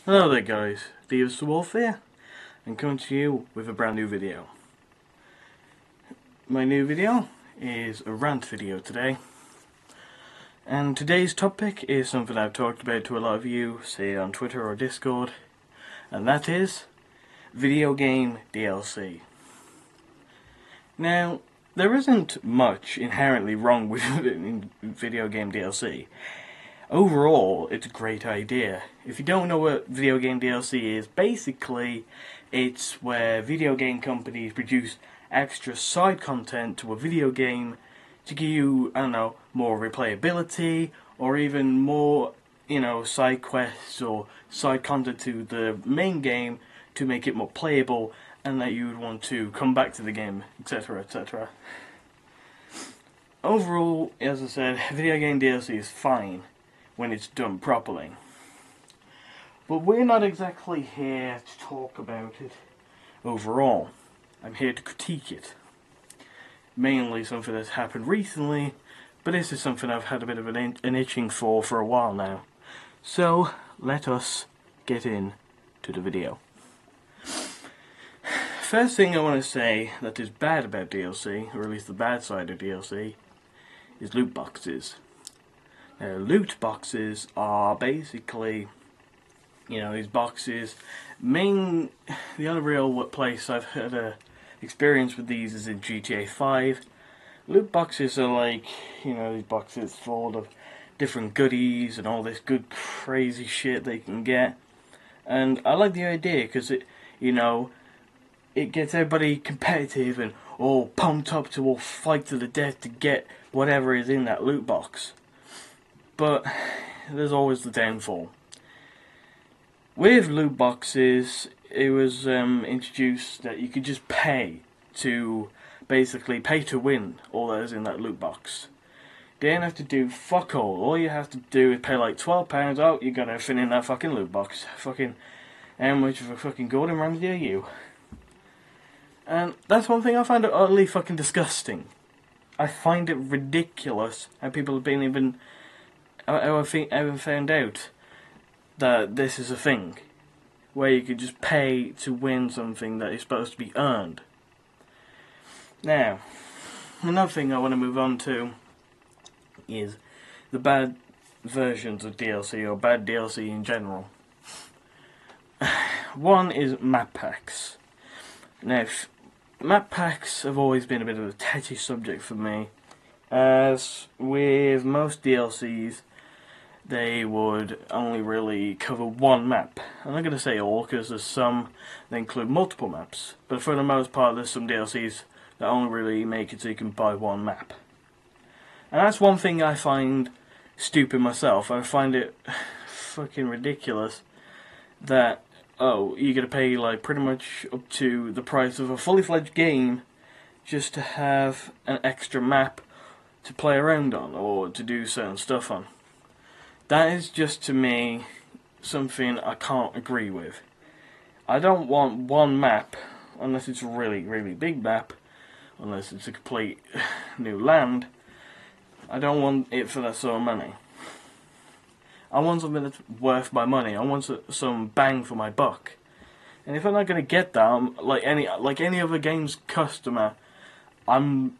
Hello there guys, Devus the Wolf here, and coming to you with a brand new video. My new video is a rant video today, and today's topic is something I've talked about to a lot of you, say on Twitter or Discord, and that is video game DLC. Now, there isn't much inherently wrong with video game DLC. Overall, it's a great idea. If you don't know what video game DLC is, basically it's where video game companies produce extra side content to a video game to give you, I don't know, more replayability or even more, side quests or side content to the main game to make it more playable and that you would want to come back to the game, etc, etc. Overall, as I said, video game DLC is fine when it's done properly. But we're not exactly here to talk about it overall. I'm here to critique it. Mainly something that's happened recently, but this is something I've had a bit of an itching for a while now. So, let us get into the video. First thing I want to say that is bad about DLC, or at least the bad side of DLC, is loot boxes. Loot boxes are basically, these boxes. The only real place I've had a experience with these is in GTA 5. Loot boxes are like, these boxes full of different goodies and all this good crazy shit they can get. And I like the idea because it gets everybody competitive and all pumped up to all fight to the death to get whatever is in that loot box. But there's always the downfall. With loot boxes, it was introduced that you could just pay to win all that is in that loot box. You don't have to do fuck all. All you have to do is pay like £12. Oh, you gotta fit in that fucking loot box. Fucking, how much of a fucking Gordon Ramsay are you? And that's one thing I find utterly fucking disgusting. I find it ridiculous how people have been ever found out that this is a thing where you could just pay to win something that is supposed to be earned. Now, another thing I want to move on to is the bad versions of DLC, or bad DLC in general. One is map packs. Now, map packs have always been a bit of a touchy subject for me, as with most DLCs they would only really cover one map. I'm not going to say all, because there's some that include multiple maps, but for the most part there's some DLCs that only really make it so you can buy one map. And that's one thing I find stupid myself. I find it fucking ridiculous that, oh, you're going to pay like pretty much up to the price of a fully fledged game just to have an extra map to play around on or to do certain stuff on. That is just, to me, something I can't agree with. I don't want one map, unless it's a really, really big map, unless it's a complete new land. I don't want it for that sort of money. I want something that's worth my money. I want some bang for my buck. And if I'm not going to get that, like any other game's customer, I'm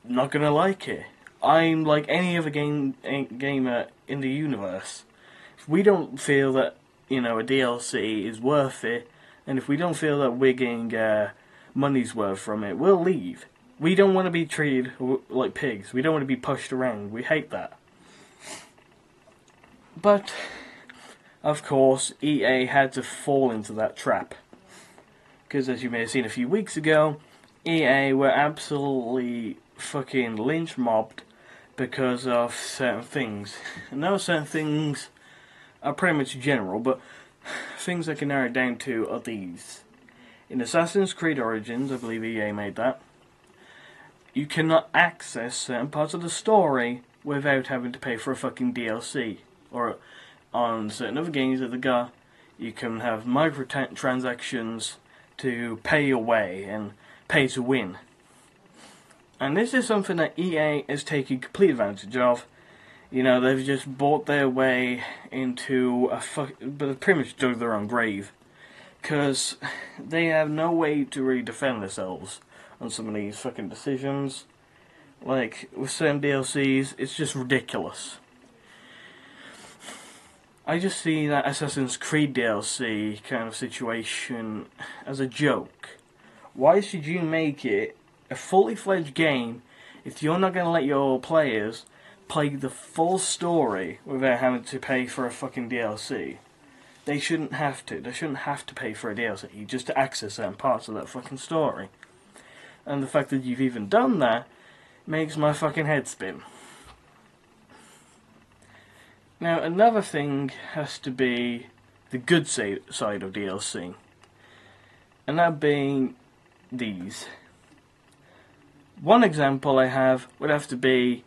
not going to like it. I'm like any other gamer in the universe. If we don't feel that, a DLC is worth it, and if we don't feel that we're getting money's worth from it, we'll leave. We don't want to be treated like pigs. We don't want to be pushed around. We hate that. But, of course, EA had to fall into that trap. Because as you may have seen a few weeks ago, EA were absolutely fucking lynch mobbed because of certain things. And those certain things are pretty much general, but things I can narrow it down to are these. In Assassin's Creed Origins, I believe EA made that, you cannot access certain parts of the story without having to pay for a fucking DLC. Or on certain other games that they got, you can have microtransactions to pay your way and pay to win. And this is something that EA is taking complete advantage of You know, they've just bought their way into but they've pretty much dug their own grave. Because they have no way to really defend themselves on some of these fucking decisions. Like, with certain DLCs, it's just ridiculous. I just see that Assassin's Creed DLC kind of situation as a joke. Why should you make it a fully fledged game if you're not going to let your players play the full story without having to pay for a fucking DLC? They shouldn't have to. They shouldn't have to pay for a DLC just to access certain parts of that fucking story. And the fact that you've even done that makes my fucking head spin. Now, another thing has to be the good side of DLC. And that being these. One example I have would have to be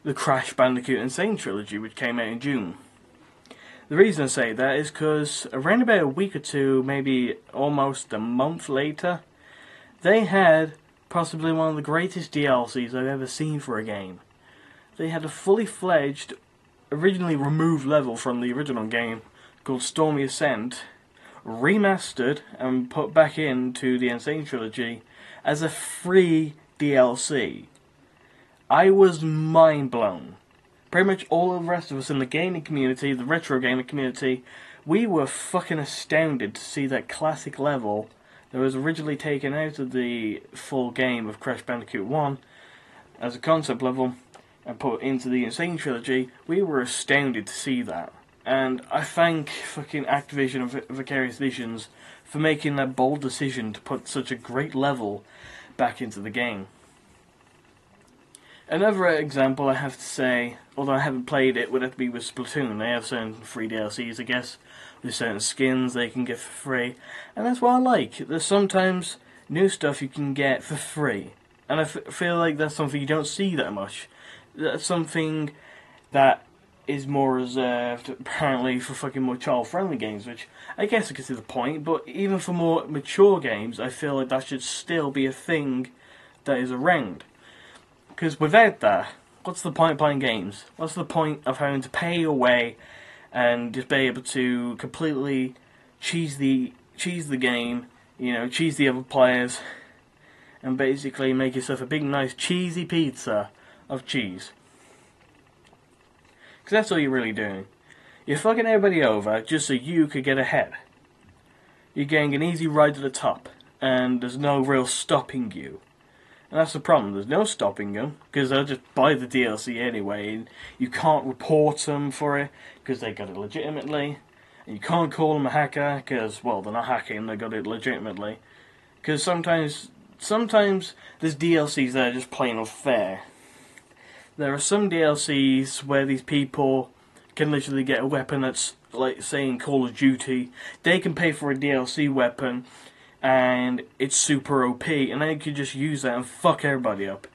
the Crash Bandicoot Insane trilogy, which came out in June. The reason I say that is because around about a week or two, maybe almost a month later, they had possibly one of the greatest DLCs I've ever seen for a game. They had a fully fledged, originally removed level from the original game called Stormy Ascent, remastered and put back into the Insane trilogy as a free DLC. I was mind blown. Pretty much all of the rest of us in the gaming community, the retro gaming community, we were fucking astounded to see that classic level that was originally taken out of the full game of Crash Bandicoot 1 as a concept level and put into the Insane trilogy. We were astounded to see that. And I thank fucking Activision and Vicarious Visions for making that bold decision to put such a great level back into the game. Another example I have to say, although I haven't played it, would have to be with Splatoon. They have certain free DLCs, I guess, with certain skins they can get for free. And that's what I like. There's sometimes new stuff you can get for free. And I feel like that's something you don't see that much. That's something that is more reserved, apparently, for fucking more child-friendly games, which I guess I can see the point, but even for more mature games, I feel like that should still be a thing that is around. Because without that, what's the point of playing games? What's the point of having to pay your way and just be able to completely cheese the game, you know, cheese the other players, and basically make yourself a big, nice, cheesy pizza of cheese? Because that's all you're really doing. You're fucking everybody over just so you could get ahead. You're getting an easy ride to the top, and there's no real stopping you. And that's the problem, there's no stopping them, because they'll just buy the DLC anyway, and you can't report them for it, because they got it legitimately, and you can't call them a hacker, because, well, they're not hacking, they got it legitimately. Because sometimes there's DLCs that are just plain unfair. There are some DLCs where these people can literally get a weapon that's, like, say in Call of Duty, they can pay for a DLC weapon, and it's super OP, and they could just use that and fuck everybody up.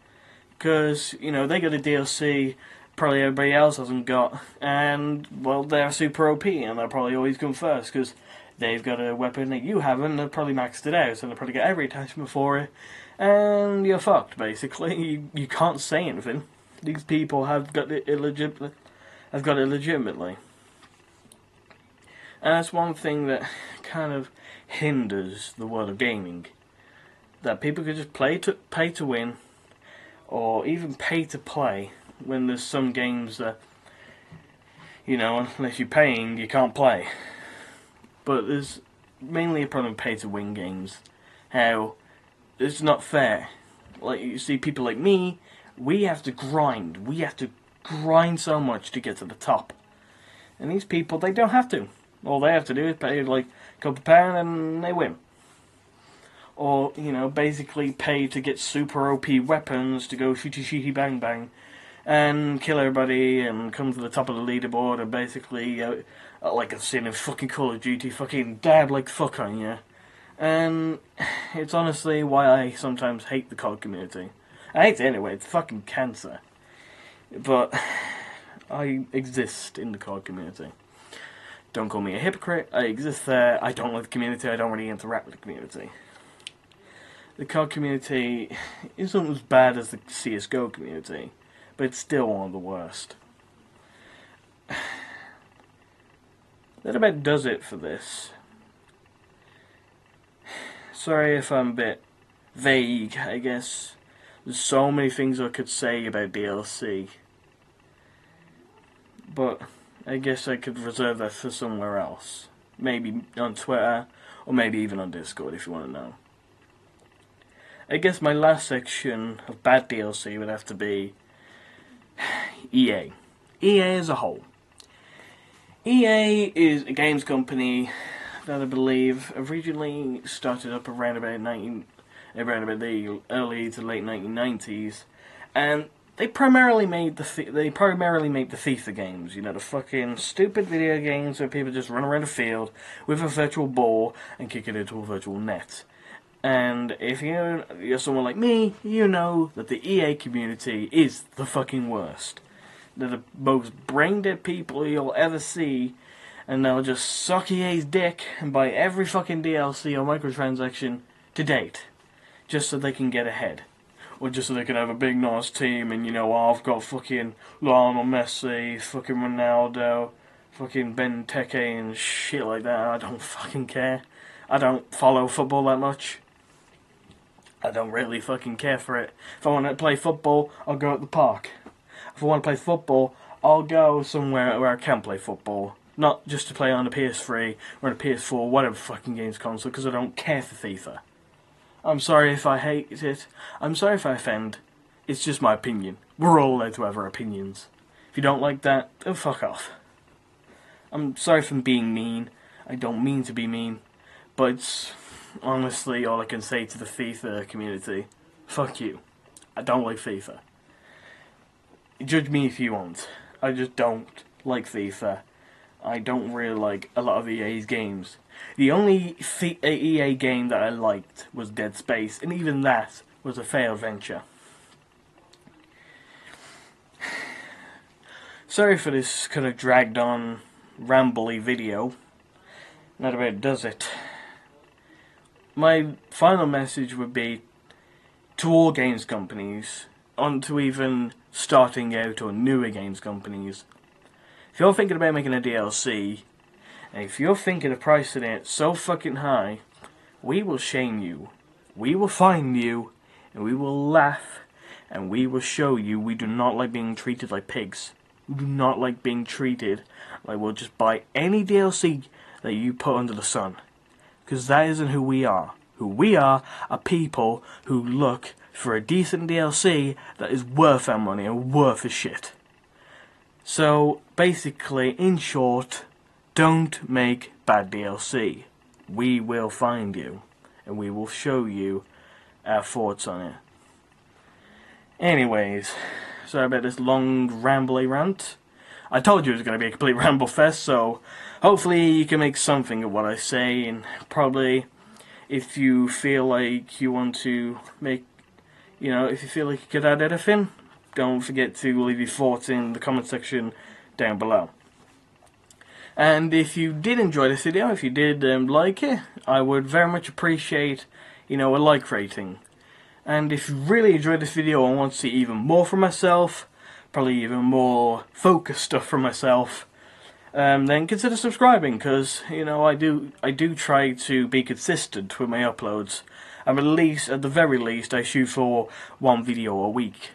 Because, you know, they got a DLC probably everybody else hasn't got, and, well, they're super OP, and they'll probably always come first, because they've got a weapon that you haven't, they've probably maxed it out, so they'll probably get every attachment for it, and you're fucked, basically. You can't say anything. These people have got it legitimately. And that's one thing that kind of hinders the world of gaming. That people could just pay to win, or even pay to play, when there's some games that, you know, unless you're paying, you can't play. But there's mainly a problem with pay to win games. How it's not fair. Like, you see people like me, we have to grind. We have to grind so much to get to the top. And these people, they don't have to. All they have to do is pay like a couple pounds and they win. Or, you know, basically pay to get super OP weapons to go shooty shooty bang bang and kill everybody and come to the top of the leaderboard and basically, like I've seen in fucking Call of Duty, fucking dab like fuck on you. And it's honestly why I sometimes hate the COD community. I hate it anyway, it's fucking cancer. But I exist in the COD community. Don't call me a hypocrite, I exist there, I don't like the community, I don't really interact with the community. The COD community isn't as bad as the CSGO community, but it's still one of the worst. that about does it for this. Sorry if I'm a bit vague, I guess. There's so many things I could say about DLC. But I guess I could reserve that for somewhere else. Maybe on Twitter, or maybe even on Discord if you want to know. I guess my last section of bad DLC would have to be EA. EA as a whole. EA is a games company that I believe originally started up around about the early to late 1990s, and they primarily made the FIFA games. You know, the fucking stupid video games where people just run around a field with a virtual ball and kick it into a virtual net. And if you're someone like me, you know that the EA community is the fucking worst. They're the most brain-dead people you'll ever see, and they'll just suck EA's dick and buy every fucking DLC or microtransaction to date, just so they can get ahead. Or just so they can have a big nice team and, I've got fucking Lionel Messi, fucking Ronaldo, fucking Benteke and shit like that. I don't fucking care. I don't follow football that much. I don't really fucking care for it. If I want to play football, I'll go at the park. If I want to play football, I'll go somewhere where I can play football. Not just to play on the PS3 or the PS4, whatever fucking games console, because I don't care for FIFA. I'm sorry if I hate it. I'm sorry if I offend. It's just my opinion. We're all allowed to have our opinions. If you don't like that, then fuck off. I'm sorry for being mean. I don't mean to be mean. But it's honestly all I can say to the FIFA community. Fuck you. I don't like FIFA. Judge me if you want. I just don't like FIFA. I don't really like a lot of EA's games. The only EA game that I liked was Dead Space, and even that was a failed venture. Sorry for this kind of dragged on, rambly video. That about does it. My final message would be to all games companies, on to even starting out or newer games companies. If you're thinking about making a DLC, and if you're thinking of pricing it so fucking high, we will shame you. We will find you, and we will laugh, and we will show you we do not like being treated like pigs. We do not like being treated like we'll just buy any DLC that you put under the sun. Because that isn't who we are. Who we are people who look for a decent DLC that is worth our money and worth a shit. So, basically, in short, don't make bad DLC. We will find you, and we will show you our thoughts on it. Anyways, sorry about this long, rambly rant. I told you it was going to be a complete ramble fest, so hopefully you can make something of what I say, and probably if you feel like you want to make, if you feel like you could add anything, don't forget to leave your thoughts in the comment section down below. And if you did enjoy this video, if you did like it, I would very much appreciate, a like rating. And if you really enjoyed this video and want to see even more from myself, probably even more focused stuff from myself, then consider subscribing, because, I do try to be consistent with my uploads. And at the very least, I shoot for one video a week.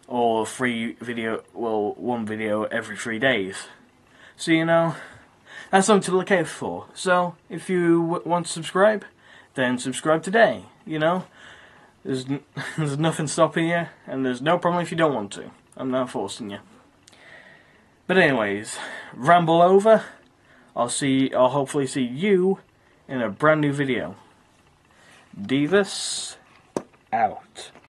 Or one video every 3 days. So, that's something to look out for. So, if you want to subscribe, then subscribe today, There's nothing stopping you, and there's no problem if you don't want to. I'm not forcing you. But anyways, ramble over. I'll hopefully see you in a brand new video. Devus, out.